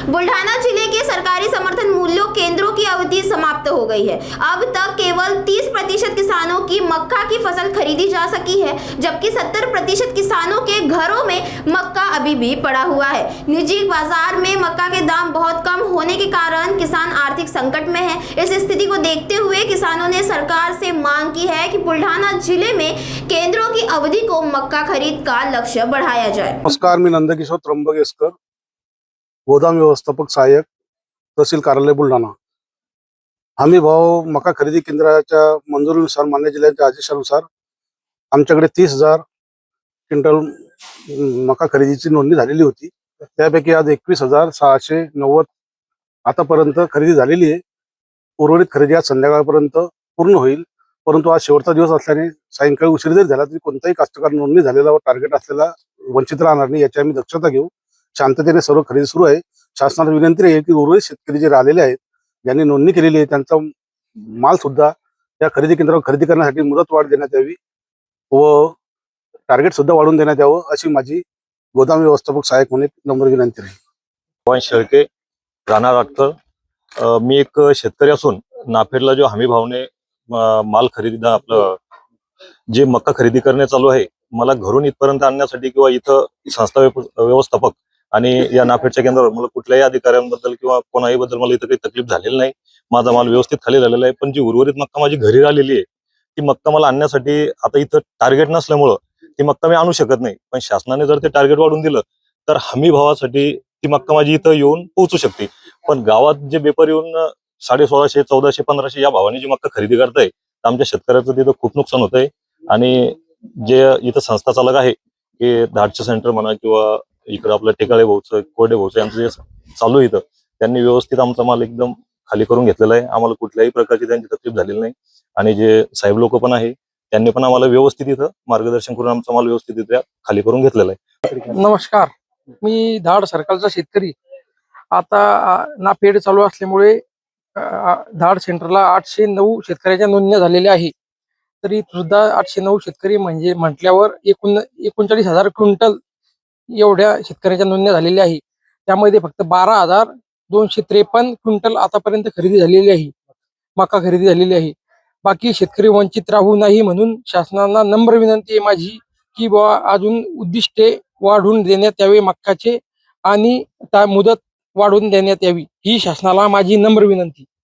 बुल्ढाना जिले के सरकारी समर्थन मूल्यों केंद्रों की अवधि समाप्त हो गई है। अब तक केवल 30% किसानों की मक्का की फसल खरीदी जा सकी है, जबकि 70% किसानों के घरों में मक्का अभी भी पड़ा हुआ है। निजी बाजार में मक्का के दाम बहुत कम होने के कारण किसान आर्थिक संकट में है। इस स्थिति को देखते हुए किसानों ने सरकार से मांग की है कि बुल्ढाना जिले में केंद्रों की अवधि को मक्का खरीद का लक्ष्य बढ़ाया जाए। नमस्कार, मी नंदकिशोर त्र्यंबकेश्वर, गोदाम व्यवस्थापक सहाय्यक, तहसील कार्यालय बुलढाणा। हमी भाव मका खरेदी केंद्राच्या मंजुरीनुसार मान्य जिल्ह्याच्या आदेशानुसार आमच्याकडे 30,000 क्विंटल मका खरेदीची नोंदणी झालेली होती। त्यापैकी आज 21,690 आतापर्यंत खरेदी झालेली आहे। उर्वरित खरेदी आज संध्याकाळपर्यंत पूर्ण होईल, परंतु आज शेवटचा दिवस असल्याने सायंकाळी उशीर जरी झाला तरी कोणताही कास्तकार नोंदणी झालेला व टार्गेट असलेला वंचित राहणार नाही, याची आम्ही दक्षता घेऊ। शांततेने सर्व खरेदी सुरू आहे। शासनाला विनंती आहे की उर्वरित शेतकरी जे राहिलेले आहेत, ज्यांनी नोंदणी केलेली आहे, त्यांचा माल सुद्धा या खरेदी केंद्रावर खरेदी करण्यासाठी मुदत वाढ देण्यात यावी व टार्गेट सुद्धा वाढवून देण्यात यावं, अशी माझी गोदाम व्यवस्थापक सहाय्यक म्हणून नम्र विनंती आहे। पवन शेळके, राणा राठकर। मी एक शेतकरी असून नाफेडला जो हमी भावने माल खरेदी आपलं जे मक्का खरेदी करणे चालू आहे, मला घरून इथपर्यंत आणण्यासाठी किंवा इथं संस्था व्यवस्थापक आणि या नाफेडच्या केंद्रावर मला कुठल्याही अधिकाऱ्यांबद्दल किंवा कोणाही बद्दल मला इथं काही तकलीफ झालेली नाही। माझा माल व्यवस्थित खाली झालेला आहे, पण जी उर्वरित मक्का माझी घरी राहिलेली आहे ती मक्का मला आणण्यासाठी आता इथं टार्गेट नसल्यामुळं ती मक्का मी आणू शकत नाही। पण शासनाने जर ते टार्गेट वाढवून दिलं तर हमी भावासाठी ती मक्का माझी इथं येऊन पोहोचू शकते। पण गावात जे बेपारी येऊन 1650, 1400, 1500 या भावाने जी मक्का खरेदी करताय, तर आमच्या शेतकऱ्याचं तिथं खूप नुकसान होतंय। आणि जे इथं संस्था चालक आहे की धाडचं सेंटर म्हणा किंवा इकडं आपलं टेकाळे भाऊचं, कोरडे भाऊचं यांचं जे चालू आहे इथं, त्यांनी व्यवस्थित आमचा माल एकदम खाली करून घेतलेला आहे। आम्हाला कुठल्याही प्रकारची त्यांची तकलीफ झालेली नाही आणि जे साहेब लोक पण आहे त्यांनी पण आम्हाला व्यवस्थित इथं मार्गदर्शन करून आमचा माल व्यवस्थित इथं खाली करून घेतलेला आहे। नमस्कार, मी धाड सर्कलचा शेतकरी। आता नाफेड चालू असल्यामुळे धाड सेंटरला 809 शेतकऱ्याच्या नोंदण्या झालेल्या आहे। तरी सुद्धा 809 शेतकरी म्हणजे म्हटल्यावर 39,000 क्विंटल एवढ्या शेतकऱ्याच्या नोंदण्या झालेल्या आहे। त्यामध्ये फक्त 12,253 क्विंटल आतापर्यंत खरेदी झालेली आहे, मका खरेदी झालेली आहे। बाकी शेतकरी वंचित राहू नाही म्हणून शासनाला नम्र विनंती आहे माझी की बाबा अजून उद्दिष्टे वाढवून देण्यात यावे मक्काचे आणि त्या मुदत वाढवून देण्यात यावी, ही शासनाला माझी नम्र विनंती।